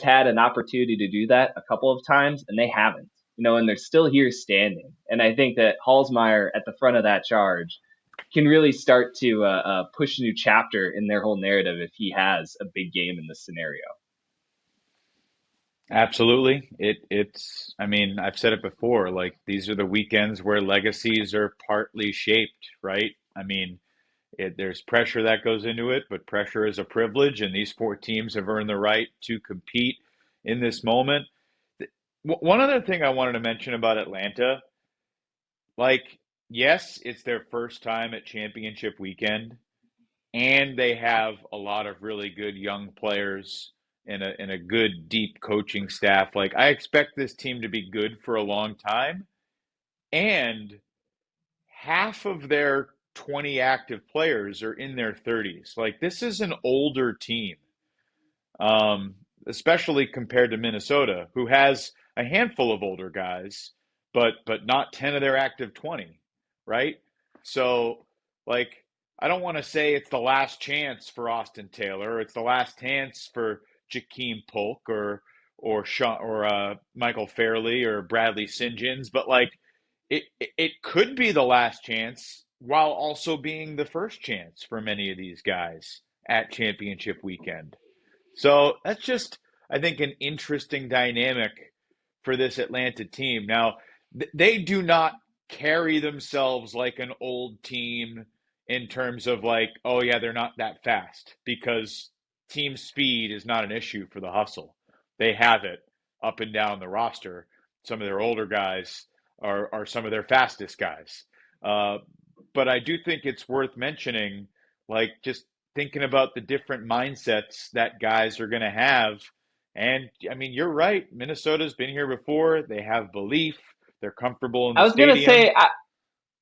had an opportunity to do that a couple of times, and they haven't. And they're still here standing. And I think that Halsmeyer at the front of that charge can really start to push a new chapter in their whole narrative if he has a big game in this scenario. Absolutely. I mean, I've said it before, like these are the weekends where legacies are partly shaped, right? I mean, there's pressure that goes into it, but pressure is a privilege, and these four teams have earned the right to compete in this moment. One other thing I wanted to mention about Atlanta, like, yes, it's their first time at championship weekend, and they have a lot of really good young players and a good deep coaching staff. Like, I expect this team to be good for a long time, and half of their 20 active players are in their 30s. Like, this is an older team, especially compared to Minnesota, who has a handful of older guys, but not 10 of their active 20, right? So, like, I don't want to say it's the last chance for Austin Taylor, or it's the last chance for Jakeem Polk, or or Sean or Michael Fairley or Bradley St. Johns, but like it could be the last chance while also being the first chance for many of these guys at championship weekend. So that's just, I think, an interesting dynamic for this Atlanta team. Now, they do not carry themselves like an old team in terms of like, oh yeah, they're not that fast, because team speed is not an issue for the Hustle. They have it up and down the roster. Some of their older guys are some of their fastest guys. Uh, but I do think it's worth mentioning, like, just thinking about the different mindsets that guys are going to have. And I mean, you're right. Minnesota's been here before. They have belief. They're comfortable in I the was gonna stadium. say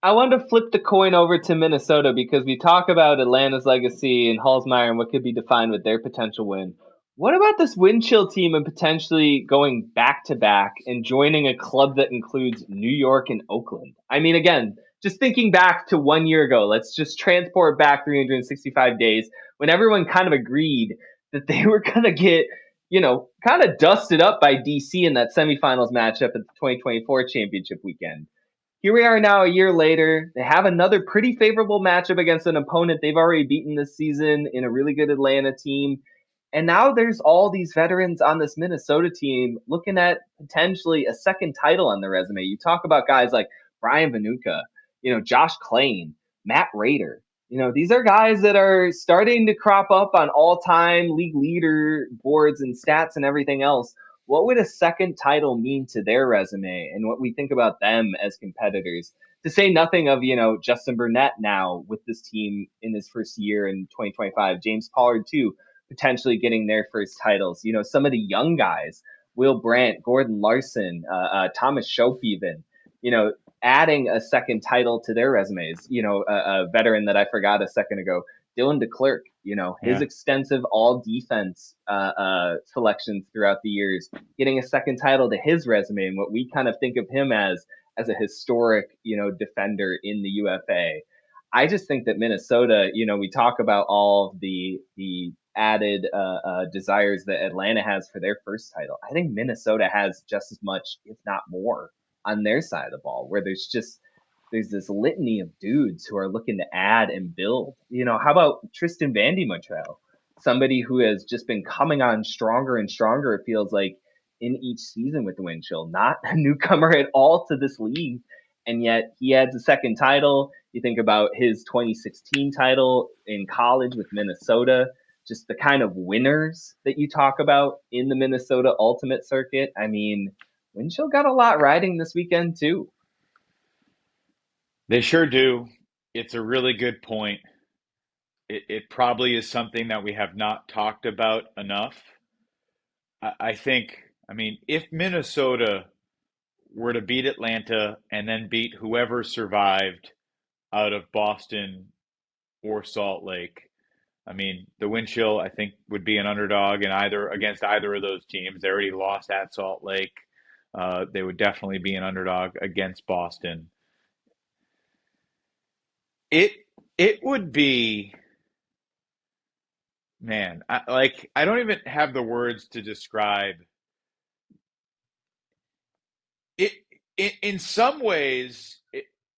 I wanted to flip the coin over to Minnesota because we talk about Atlanta's legacy and Hallsmeyer and what could be defined with their potential win. What about this wind chill team and potentially going back to back and joining a club that includes New York and Oakland? I mean, again, just thinking back to 1 year ago, let's just transport back 365 days when everyone kind of agreed that they were going to get, kind of dusted up by DC in that semifinals matchup at the 2024 championship weekend. Here we are now a year later. They have another pretty favorable matchup against an opponent they've already beaten this season in a really good Atlanta team. And now there's all these veterans on this Minnesota team looking at potentially a second title on their resume. You talk about guys like Brian Vanuka, Josh Klain, Matt Rader. These are guys that are starting to crop up on all-time league leader boards and stats and everything else. What would a second title mean to their resume and what we think about them as competitors? To say nothing of, Justin Burnett now with this team in his first year in 2025, James Pollard too, potentially getting their first titles. Some of the young guys, Will Brandt, Gordon Larson, Thomas Shope even, adding a second title to their resumes. A veteran that I forgot a second ago, Dylan DeClerc, his extensive all defense selections throughout the years, getting a second title to his resume, and what we kind of think of him as a historic, defender in the UFA. I just think that Minnesota, we talk about all the added desires that Atlanta has for their first title. I think Minnesota has just as much, if not more, on their side of the ball, where there's this litany of dudes who are looking to add and build. How about Tristan Vandy Montreal? Somebody who has just been coming on stronger and stronger, it feels like, in each season with the wind chill. Not a newcomer at all to this league, and yet he adds a second title. You think about his 2016 title in college with Minnesota, just the kind of winners that you talk about in the Minnesota Ultimate Circuit. I mean, Windchill got a lot riding this weekend too. They sure do. It's a really good point. It probably is something that we have not talked about enough. I think, I mean, if Minnesota were to beat Atlanta and then beat whoever survived out of Boston or Salt Lake, I mean, the wind chill, I think, would be an underdog against either of those teams. They already lost at Salt Lake. They would definitely be an underdog against Boston. It would be, man, I don't even have the words to describe it. In some ways,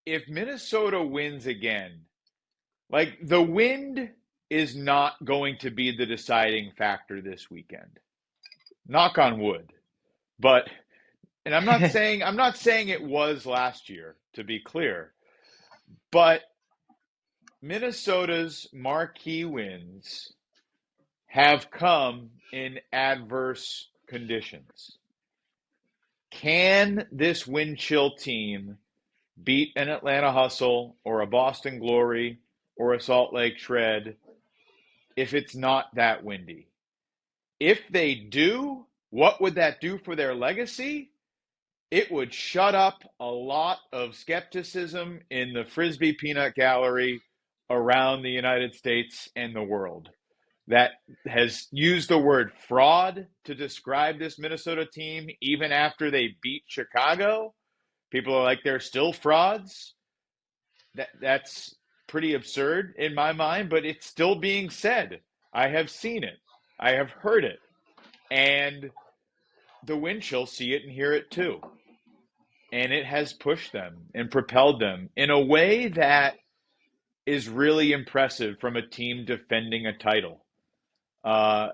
if Minnesota wins again, like, the wind is not going to be the deciding factor this weekend. Knock on wood. But, and I'm not saying it was last year, to be clear, but Minnesota's marquee wins have come in adverse conditions. Can this wind chill team beat an Atlanta Hustle or a Boston Glory or a Salt Lake Shred if it's not that windy? If they do, what would that do for their legacy? It would shut up a lot of skepticism in the Frisbee Peanut Gallery around the United States and the world that has used the word fraud to describe this Minnesota team even after they beat Chicago. People are like, they're still frauds. That's pretty absurd in my mind, but it's still being said. I have seen it. I have heard it. And the wind chill see it and hear it too. And it has pushed them and propelled them in a way that is really impressive from a team defending a title. Uh,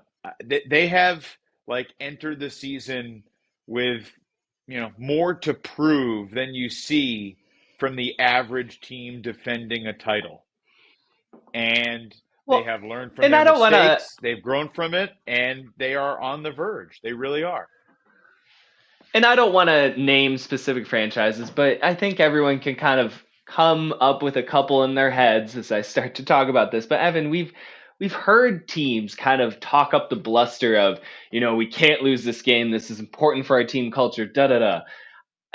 they have like entered the season with more to prove than you see from the average team defending a title. And they Well, have learned from and their I don't want to mistakes. They've grown from it, and they are on the verge. They really are. and I don't want to name specific franchises, but I think everyone can kind of come up with a couple in their heads as I start to talk about this. But Evan, we've heard teams kind of talk up the bluster of, we can't lose this game. This is important for our team culture. Da da da.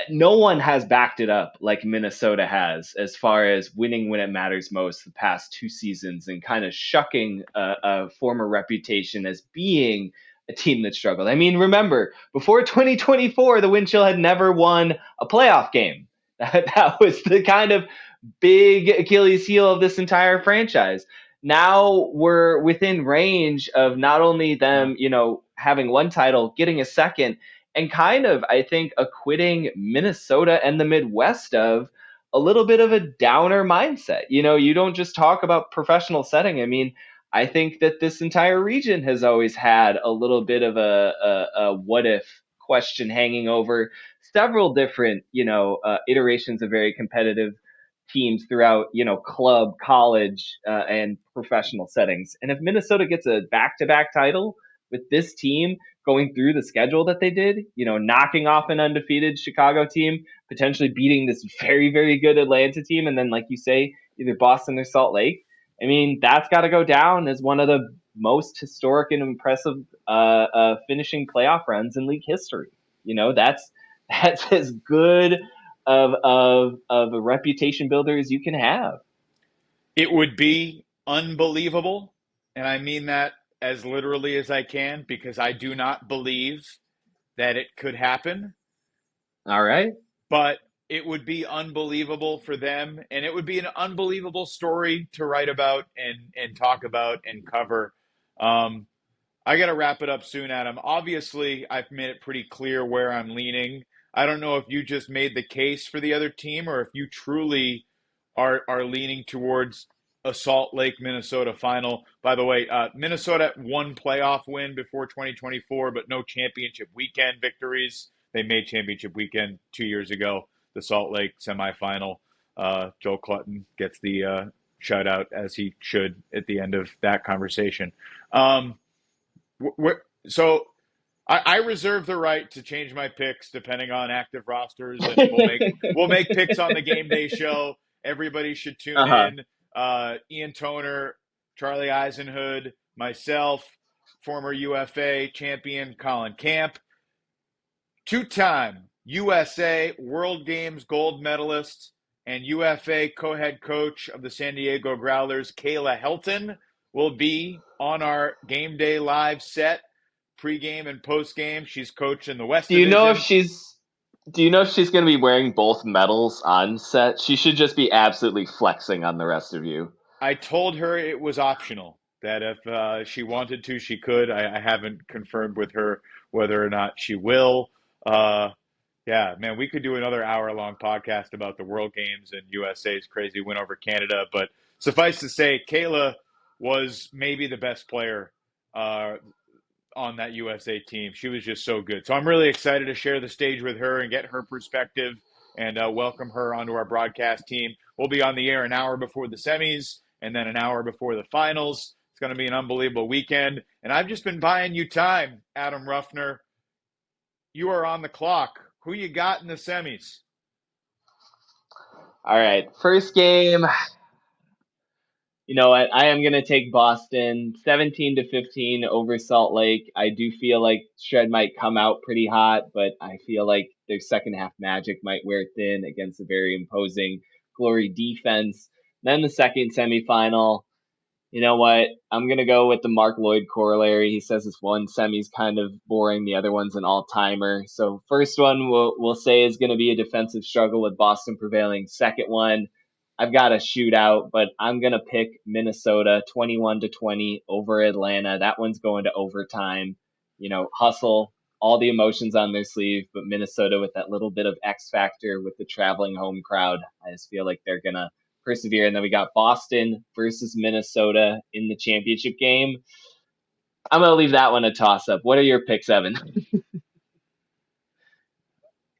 No one has backed it up like Minnesota has as far as winning when it matters most the past 2 seasons and kind of shucking a former reputation as being a team that struggled. I mean, remember, before 2024, the Wind Chill had never won a playoff game. That was the kind of big Achilles heel of this entire franchise. Now we're within range of not only them, having one title, getting a second, and kind of, I think, acquitting Minnesota and the Midwest of a little bit of a downer mindset. You don't just talk about professional setting. I mean, I think that this entire region has always had a little bit of a what if question hanging over several different, iterations of very competitive teams throughout, club, college, and professional settings. And if Minnesota gets a back-to-back title with this team going through the schedule that they did, knocking off an undefeated Chicago team, potentially beating this very, very good Atlanta team, and then, like you say, either Boston or Salt Lake. I mean, that's got to go down as one of the most historic and impressive finishing playoff runs in league history. That's as good of a reputation builder as you can have. It would be unbelievable, and I mean that as literally as I can, because I do not believe that it could happen. All right. But it would be unbelievable for them, and it would be an unbelievable story to write about and talk about and cover. I got to wrap it up soon, Adam. Obviously, I've made it pretty clear where I'm leaning. I don't know if you just made the case for the other team or if you truly are leaning towards a Salt Lake, Minnesota final. By the way, Minnesota one playoff win before 2024, but no championship weekend victories. They made championship weekend 2 years ago, the Salt Lake semifinal. Joe Clutton gets the shout out, as he should, at the end of that conversation. So I reserve the right to change my picks depending on active rosters, and we'll make picks on the game day show. Everybody should tune in. Ian Toner, Charlie Eisenhood, myself, former UFA champion Colin Camp, two-time USA World Games gold medalist and UFA co-head coach of the San Diego Growlers, Kayla Helton, will be on our game day live set, pregame and postgame. She's coaching the West Division. Do you know if she's going to be wearing both medals on set? She should just be absolutely flexing on the rest of you. I told her it was optional, that if she wanted to, she could. I haven't confirmed with her whether or not she will. Yeah, man, we could do another hour-long podcast about the World Games and USA's crazy win over Canada. But suffice to say, Kayla was maybe the best player on that USA team. She was just so good. So I'm really excited to share the stage with her and get her perspective and welcome her onto our broadcast team. We'll be on the air an hour before the semis and then an hour before the finals. It's going to be an unbelievable weekend. And I've just been buying you time, Adam Ruffner. You are on the clock. Who you got in the semis? All right, first game. You know what? I am going to take Boston 17-15 over Salt Lake. I do feel like Shred might come out pretty hot, but I feel like their second half magic might wear thin against a very imposing Glory defense. Then the second semifinal. You know what? I'm going to go with the Mark Lloyd corollary. He says this one semi's kind of boring. The other one's an all-timer. So first one we'll say is going to be a defensive struggle with Boston prevailing. Second one, I've got a shootout, but I'm going to pick Minnesota 21-20 over Atlanta. That one's going to overtime. Hustle all the emotions on their sleeve, but Minnesota with that little bit of X factor with the traveling home crowd, I just feel like they're going to persevere. And then we got Boston versus Minnesota in the championship game. I'm going to leave that one a toss-up. What are your picks, Evan?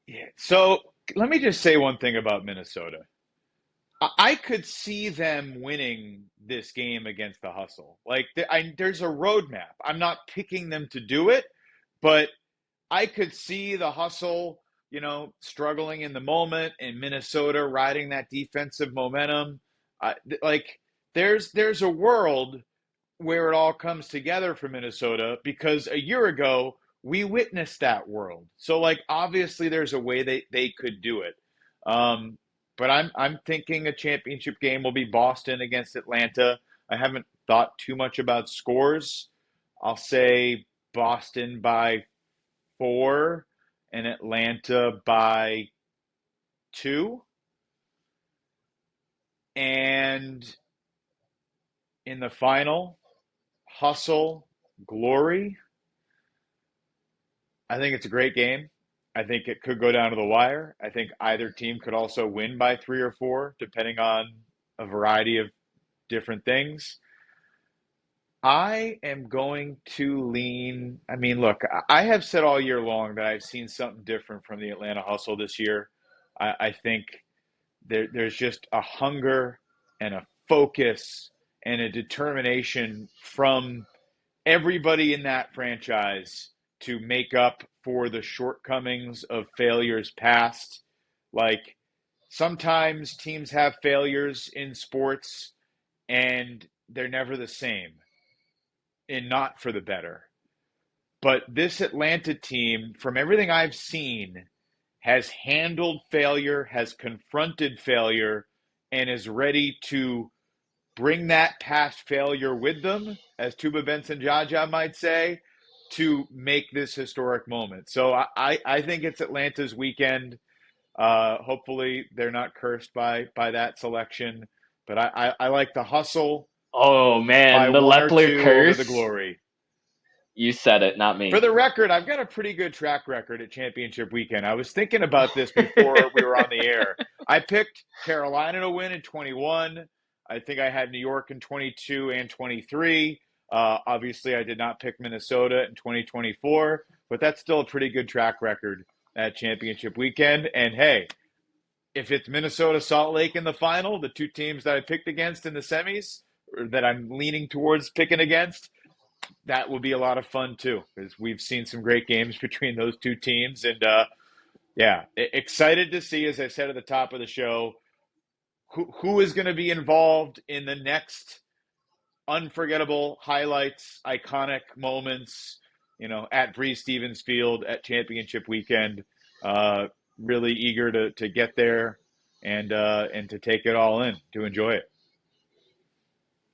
Yeah. So let me just say one thing about Minnesota. I could see them winning this game against the Hustle. Like, there's a roadmap. I'm not picking them to do it, but I could see the Hustle, struggling in the moment, and Minnesota riding that defensive momentum. Like, there's a world where it all comes together for Minnesota, because a year ago we witnessed that world. So, like, obviously there's a way they could do it. But I'm thinking a championship game will be Boston against Atlanta. I haven't thought too much about scores. I'll say Boston by 4 and Atlanta by 2. And in the final, Hustle, Glory. I think it's a great game. I think it could go down to the wire. I think either team could also win by 3 or 4, depending on a variety of different things. I am going to lean. I mean, look, I have said all year long that I've seen something different from the Atlanta Hustle this year. I think there's just a hunger and a focus and a determination from everybody in that franchise to make up for the shortcomings of failures past. Like, sometimes teams have failures in sports and they're never the same and not for the better. But this Atlanta team, from everything I've seen, has handled failure, has confronted failure, and is ready to bring that past failure with them, as Tuba Benson Jaja might say, to make this historic moment. So I think it's Atlanta's weekend. Hopefully they're not cursed by that selection. But I like the Hustle. Oh, man, the Lepler curse. Over the Glory. You said it, not me. For the record, I've got a pretty good track record at championship weekend. I was thinking about this before we were on the air. I picked Carolina to win in 21. I think I had New York in 22 and 23. Obviously, I did not pick Minnesota in 2024, but that's still a pretty good track record at championship weekend. And hey, if it's Minnesota Salt Lake in the final, the two teams that I picked against in the semis, or that I'm leaning towards picking against, that will be a lot of fun too, because we've seen some great games between those two teams. And excited to see, as I said at the top of the show, who is going to be involved in the next unforgettable highlights, iconic moments, at Breeze Stevens Field at championship weekend. Really eager to get there and to take it all in, to enjoy it.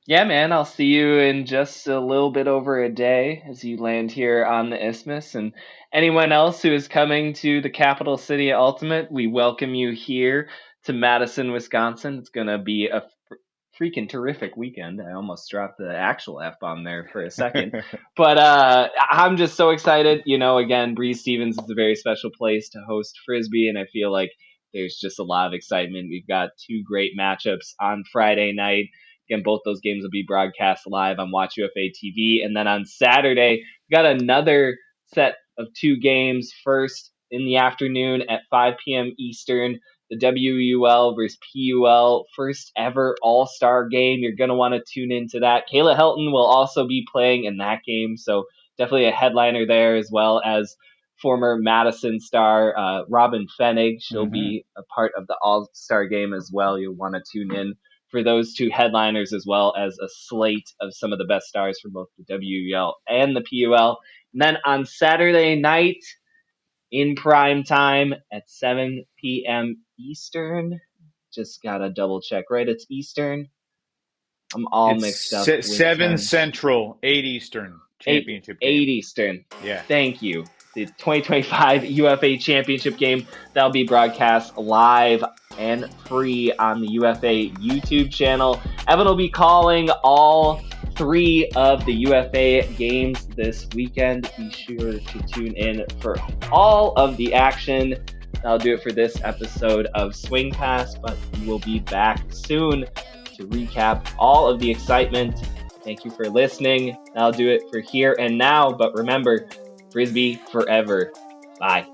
Yeah, man, I'll see you in just a little bit over a day as you land here on the Isthmus. And anyone else who is coming to the capital city of Ultimate, we welcome you here to Madison, Wisconsin. It's going to be a freaking terrific weekend. I almost dropped the actual F-bomb there for a second. But I'm just so excited. Again, Breeze Stevens is a very special place to host Frisbee, and I feel like there's just a lot of excitement. We've got 2 great matchups on Friday night. Again, both those games will be broadcast live on Watch UFA TV. And then on Saturday, we got another set of 2 games. First in the afternoon at 5 p.m. Eastern, the WUL versus PUL first ever All-Star game. You're going to want to tune into that. Kayla Helton will also be playing in that game, so definitely a headliner there, as well as former Madison star Robin Fennig. She'll be a part of the All-Star game as well. You'll want to tune in for those 2 headliners, as well as a slate of some of the best stars from both the WUL and the PUL. And then on Saturday night, in prime time at 7 p.m. Eastern. Just got to double check, right? It's Eastern. I'm all mixed up. 7 Central, 8 Eastern championship game. 8 Eastern. Yeah. Thank you. The 2025 UFA championship game, that'll be broadcast live and free on the UFA YouTube channel. Evan will be calling all 3 of the UFA games this weekend. Be sure to tune in for all of the action. That'll do it for this episode of Swing Pass, but we will be back soon to recap all of the excitement. Thank you for listening. That'll do it for here and now, but remember, Frisbee forever. Bye.